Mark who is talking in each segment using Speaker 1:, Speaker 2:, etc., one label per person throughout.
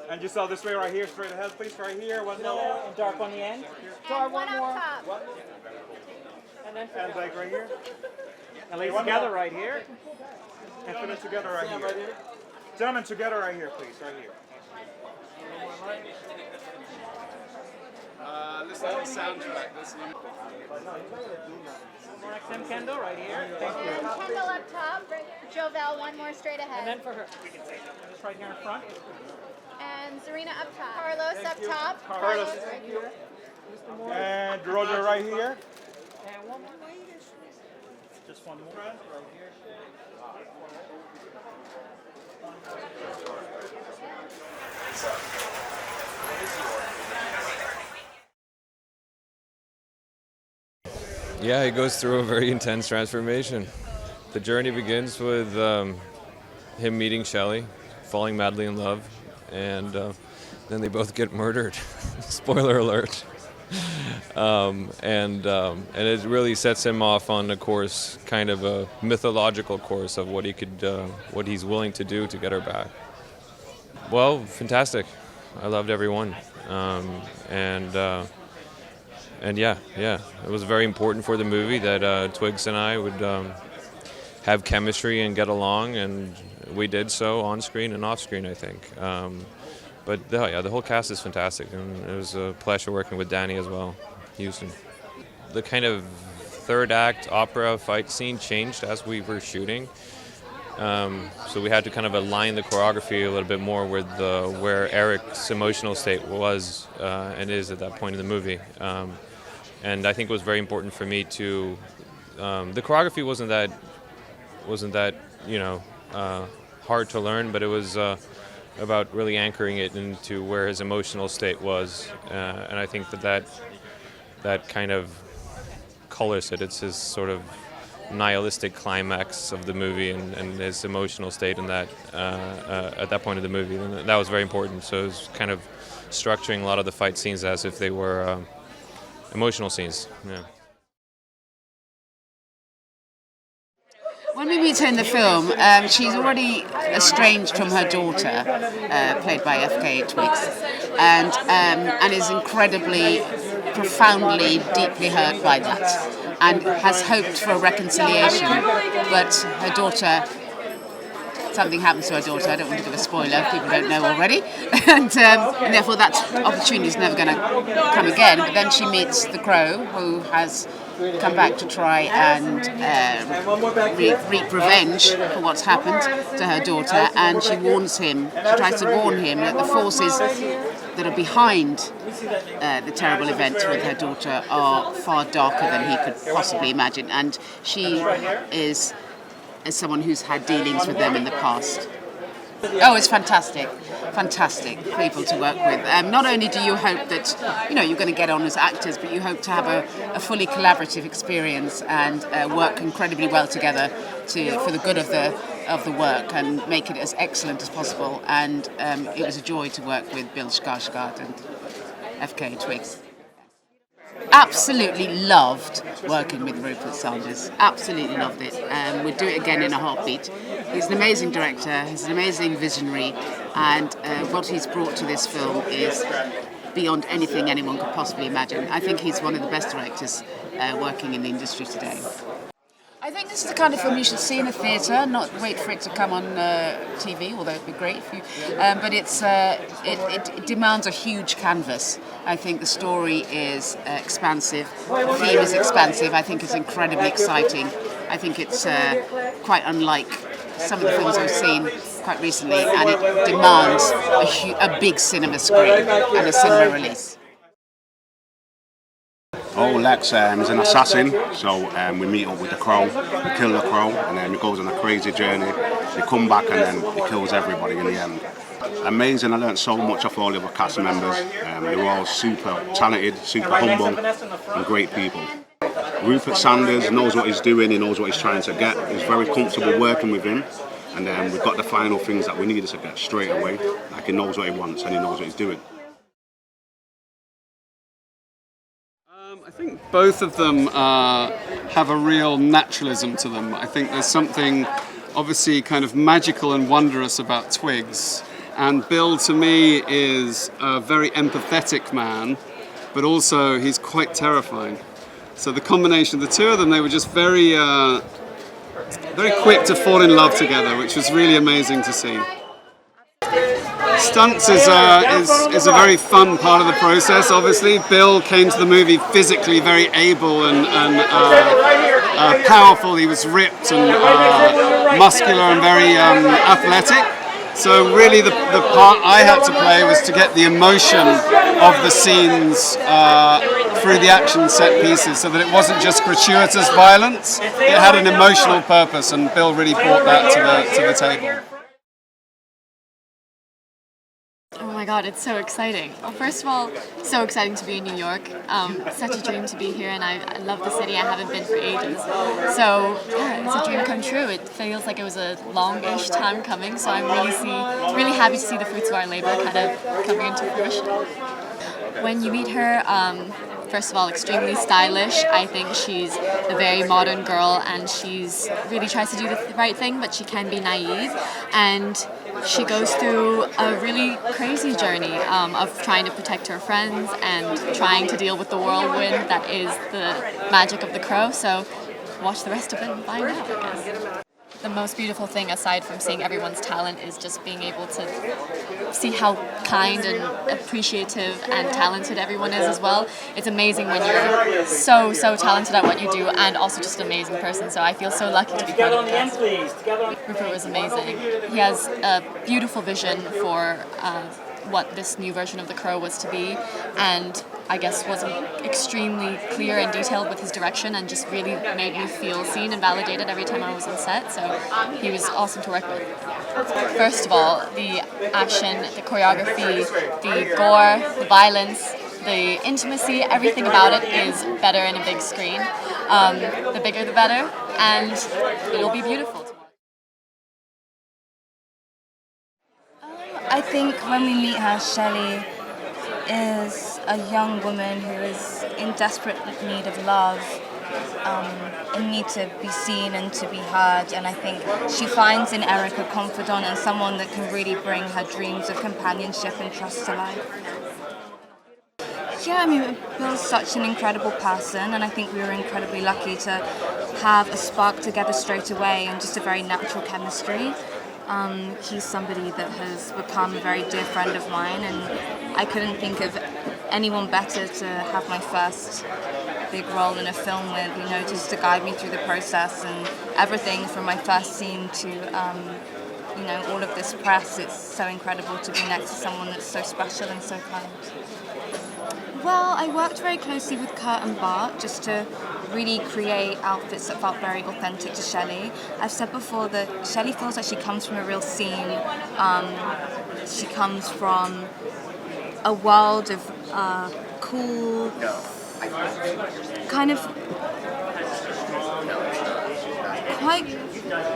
Speaker 1: And Giselle, this way right here, straight ahead, please, right here. One more.
Speaker 2: And dark on the end.
Speaker 3: And one more. Top.
Speaker 1: And like right here.
Speaker 2: And ladies together right here.
Speaker 1: And put it together right here. Gentlemen, together right here, please, right here.
Speaker 4: Listen to the soundtrack.
Speaker 2: More XM Kendall right here. Thank you.
Speaker 3: And Kendall up top. Jovel, one more straight ahead.
Speaker 2: And then for her. We can take this right here in front.
Speaker 3: And Zarina up top. Carlos up top.
Speaker 1: Carlos.
Speaker 3: Right here.
Speaker 1: And Roger right here.
Speaker 2: And one more. Just one more. Right here.
Speaker 5: Yeah, he goes through a very intense transformation. The journey begins with him meeting Shelly, falling madly in love, and then they both get murdered. Spoiler alert. And it really sets him off on a course, kind of a mythological course of what he could, what he's willing to do to get her back. Well, fantastic. I loved everyone, and yeah, it was very important for the movie that Twigs and I would have chemistry and get along, and we did so on screen and off screen, I think. But yeah, the whole cast is fantastic, and it was a pleasure working with Danny as well, Huston. The kind of third act opera fight scene changed as we were shooting. So we had to kind of align the choreography a little bit more with where Eric's emotional state was and is at that point in the movie. And I think it was very important for me to. The choreography wasn't that hard to learn, but it was about really anchoring it into where his emotional state was, and I think that kind of colors it. It's his sort of nihilistic climax of the movie and his emotional state in that at that point of the movie. And that was very important. So it was kind of structuring a lot of the fight scenes as if they were emotional scenes. Yeah.
Speaker 4: When we meet her in the film, she's already estranged from her daughter, played by FK Twigs, and is incredibly, profoundly, deeply hurt by that, and has hoped for a reconciliation. But her daughter, something happens to her daughter. I don't want to give a spoiler; people don't know already, and therefore that opportunity is never going to come again. But then she meets the Crow, who has come back to try and reap revenge for what's happened to her daughter, and she warns him, she tries to warn him that the forces that are behind the terrible event with her daughter are far darker than he could possibly imagine, and she is as someone who's had dealings with them in the past. Oh, it's fantastic. Fantastic people to work with. Not only do you hope that you're going to get on as actors, but you hope to have a fully collaborative experience and work incredibly well together for the good of the work and make it as excellent as possible. And it was a joy to work with Bill Skarsgård and FK Twigs. Absolutely loved working with Rupert Sanders. Absolutely loved it. We'd do it again in a heartbeat. He's an amazing director, he's an amazing visionary, and what he's brought to this film is beyond anything anyone could possibly imagine. I think he's one of the best directors working in the industry today. I think this is the kind of film you should see in a theatre, not wait for it to come on TV, although it'd be great if you. But it demands a huge canvas. I think the story is expansive, the theme is expansive. I think it's incredibly exciting. I think it's quite unlike some of the films I've seen quite recently, and it demands a big cinema screen and a cinema release.
Speaker 6: Oh, Lex is an assassin, so we meet up with the Crow, we kill the Crow, and then he goes on a crazy journey. We come back and then he kills everybody in the end. Amazing, I learned so much off all the other cast members. They were all super talented, super humble, and great people. Rupert Sanders knows what he's doing, he knows what he's trying to get. He's very comfortable working with him, and we've got the final things that we needed to get straight away. Like, he knows what he wants and he knows what he's doing.
Speaker 7: I think both of them have a real naturalism to them. I think there's something obviously kind of magical and wondrous about Twigs. And Bill, to me, is a very empathetic man, but also he's quite terrifying. So the combination of the two of them, they were just very quick to fall in love together, which was really amazing to see. Stunts is a very fun part of the process, obviously. Bill came to the movie physically very able and powerful. He was ripped and muscular and very athletic. So really the part I had to play was to get the emotion of the scenes through the action set pieces, so that it wasn't just gratuitous violence. It had an emotional purpose, and Bill really brought that to the table.
Speaker 8: Oh my god, it's so exciting. Well, first of all, so exciting to be in New York. Such a dream to be here, and I love the city. I haven't been for ages. So yeah, it's a dream come true. It feels like it was a longish time coming, so I'm really happy to see the fruits of our labor kind of coming into fruition. When you meet her, first of all, extremely stylish. I think she's a very modern girl, and she's really tries to do the right thing, but she can be naive, and she goes through a really crazy journey of trying to protect her friends and trying to deal with the whirlwind that is the magic of the Crow. So watch the rest of it and find out, I guess. The most beautiful thing, aside from seeing everyone's talent, is just being able to see how kind and appreciative and talented everyone is as well. It's amazing when you're so talented at what you do and also just an amazing person. So I feel so lucky to be part of this. Rupert was amazing. He has a beautiful vision for what this new version of the Crow was to be, and I guess was extremely clear and detailed with his direction, and just really made me feel seen and validated every time I was on set, so he was awesome to work with. First of all, the action, the choreography, the gore, the violence, the intimacy, everything about it is better in a big screen. The bigger the better. and it'll be beautiful.
Speaker 9: I think when we meet her, Shelly is a young woman who is in desperate need of love, in need to be seen and to be heard, and I think she finds in Eric a confidant and someone that can really bring her dreams of companionship and trust to life. Yeah, I mean, Bill's such an incredible person, and I think we were incredibly lucky to have a spark together straight away and just a very natural chemistry. He's somebody that has become a very dear friend of mine, and I couldn't think of anyone better to have my first big role in a film with, you know, just to guide me through the process and everything from my first scene to, you know, all of this press. It's so incredible to be next to someone that's so special and so kind. Well, I worked very closely with Kurt and Bart just to really create outfits that felt very authentic to Shelly. I've said before that Shelly feels like she comes from a real scene. She comes from a world of cool, kind of quite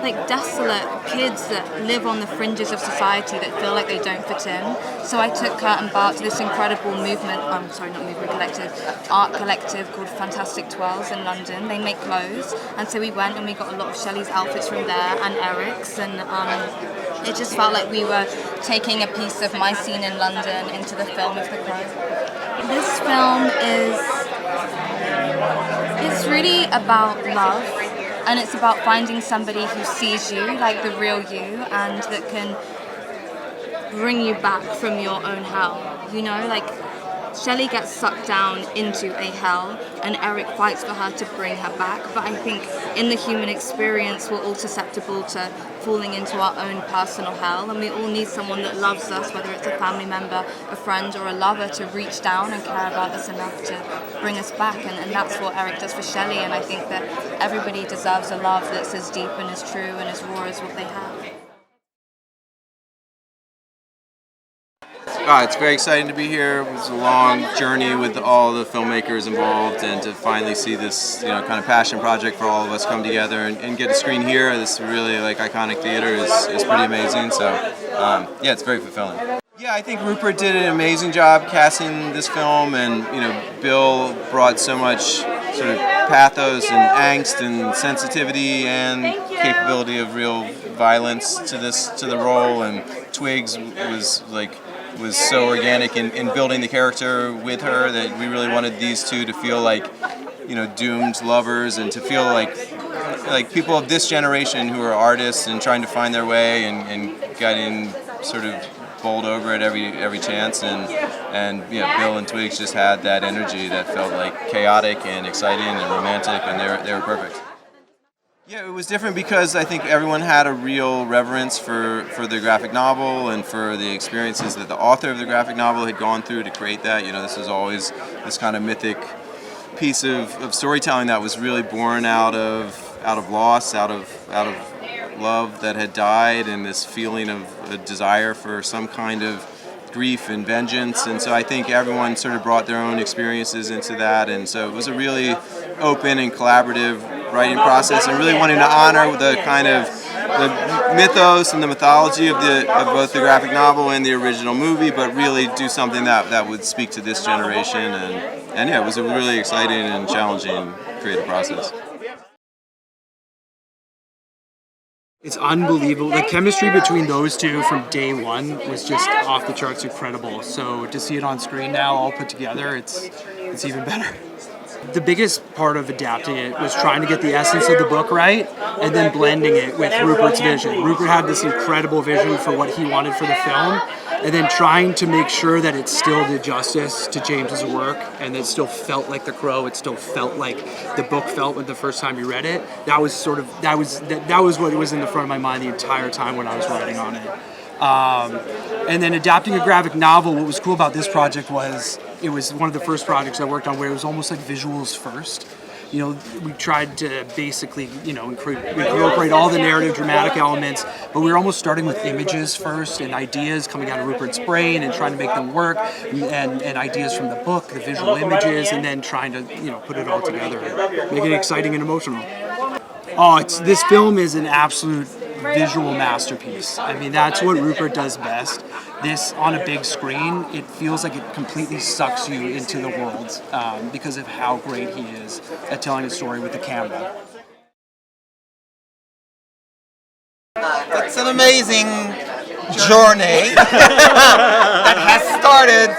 Speaker 9: like desolate kids that live on the fringes of society that feel like they don't fit in. So I took Kurt and Bart to this incredible art collective called Fantastic Twirls in London. They make clothes, and so we went and we got a lot of Shelly's outfits from there and Eric's, and it just felt like we were taking a piece of my scene in London into the film of The Crow. This film it's really about love. And it's about finding somebody who sees you, like the real you, and that can bring you back from your own hell. You know, like Shelly gets sucked down into a hell, and Eric fights for her to bring her back. But I think in the human experience, we're all susceptible to falling into our own personal hell, and we all need someone that loves us, whether it's a family member, a friend, or a lover, to reach down and care about us enough to bring us back. And that's what Eric does for Shelly, and I think that everybody deserves a love that's as deep and as true and as raw as what they have.
Speaker 10: It's very exciting to be here. It was a long journey with all the filmmakers involved, and to finally see this, you know, kind of passion project for all of us come together and get a screen here. This really like iconic theater is pretty amazing. So yeah, it's very fulfilling. Yeah, I think Rupert did an amazing job casting this film, and you know, Bill brought so much sort of pathos and angst and sensitivity and capability of real violence to the role, and Twigs was so organic in building the character with her that we really wanted these two to feel like, you know, doomed lovers, and to feel like people of this generation who are artists and trying to find their way and getting sort of bowled over at every chance, and yeah, Bill and Twigs just had that energy that felt like chaotic and exciting and romantic, and they were perfect. Yeah, it was different because I think everyone had a real reverence for the graphic novel and for the experiences that the author of the graphic novel had gone through to create that. You know, this is always this kind of mythic piece of storytelling that was really born out of loss, out of love that had died, and this feeling of a desire for some kind of grief and vengeance. And so I think everyone sort of brought their own experiences into that, and so it was a really open and collaborative writing process, and really wanting to honor the kind of the mythos and the mythology of both the graphic novel and the original movie, but really do something that would speak to this generation, and yeah, it was a really exciting and challenging creative process.
Speaker 11: It's unbelievable. The chemistry between those two from day one was just off the charts incredible. So to see it on screen now, all put together, it's even better. The biggest part of adapting it was trying to get the essence of the book right and then blending it with Rupert's vision. Rupert had this incredible vision for what he wanted for the film, and then trying to make sure that it still did justice to James's work, and it still felt like The Crow. It still felt like the book felt when the first time you read it. That was what was in the front of my mind the entire time when I was writing on it. And then adapting a graphic novel, what was cool about this project was it was one of the first projects I worked on where it was almost like visuals first. You know, we tried to basically, you know, incorporate all the narrative, dramatic elements, but we were almost starting with images first and ideas coming out of Rupert's brain and trying to make them work, and ideas from the book, the visual images, and then trying to, you know, put it all together and make it exciting and emotional. Oh, this film is an absolute visual masterpiece. I mean, that's what Rupert does best. This, on a big screen, it feels like it completely sucks you into the world because of how great he is at telling a story with the camera.
Speaker 12: It's an amazing journey that has started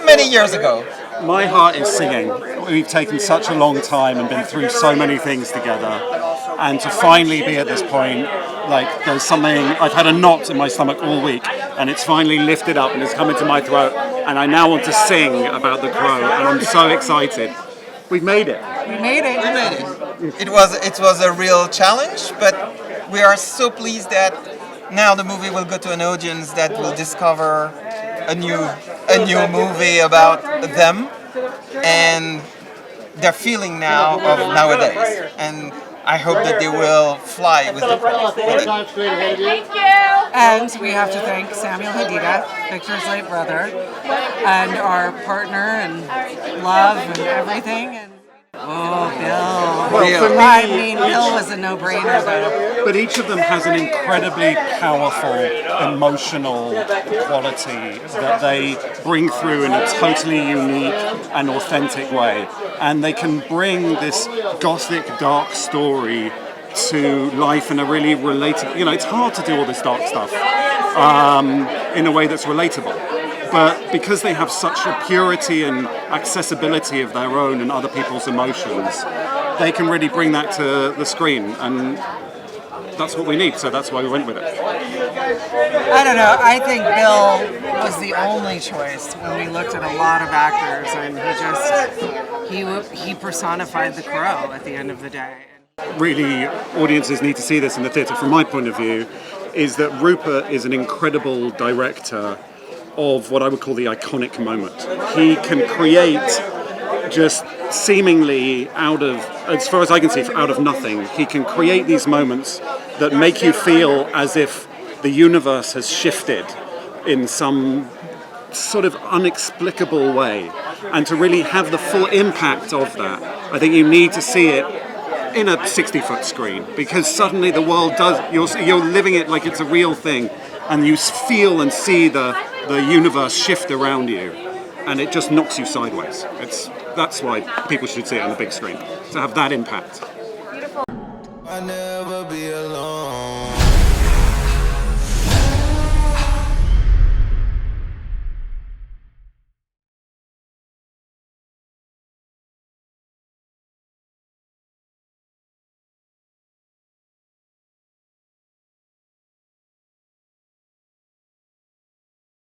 Speaker 12: many years ago.
Speaker 13: My heart is singing. We've taken such a long time and been through so many things together, and to finally be at this point, like there's something, I've had a knot in my stomach all week, and it's finally lifted up and it's come into my throat, and I now want to sing about the crow, and I'm so excited. We've made it.
Speaker 12: We made it. We made it. It was a real challenge, but we are so pleased that now the movie will go to an audience that will discover a new movie about them and their feeling now of nowadays. And I hope that they will fly with it.
Speaker 14: Thank you. And we have to thank Samuel Hadida, Victor's late brother, and our partner and love and everything. And oh, Bill.
Speaker 13: Well, for me,
Speaker 14: I mean, Bill was a no-brainer, though.
Speaker 13: But each of them has an incredibly powerful, emotional quality that they bring through in a totally unique and authentic way. And they can bring this gothic, dark story to life in a really relatable... You know, it's hard to do all this dark stuff in a way that's relatable. But because they have such a purity and accessibility of their own and other people's emotions, they can really bring that to the screen, and that's what we need, so that's why we went with it.
Speaker 14: I don't know, I think Bill was the only choice when we looked at a lot of actors, and he personified the crow at the end of the day.
Speaker 13: Really, audiences need to see this in the theatre, from my point of view, is that Rupert is an incredible director of what I would call the iconic moment. He can create just seemingly out of, as far as I can see, out of nothing. He can create these moments that make you feel as if the universe has shifted in some sort of inexplicable way. And to really have the full impact of that, I think you need to see it in a 60-foot screen, because suddenly the world does, you're living it like it's a real thing, and you feel and see the universe shift around you, and it just knocks you sideways. That's why people should see it on the big screen, to have that impact.
Speaker 15: I'll never be alone.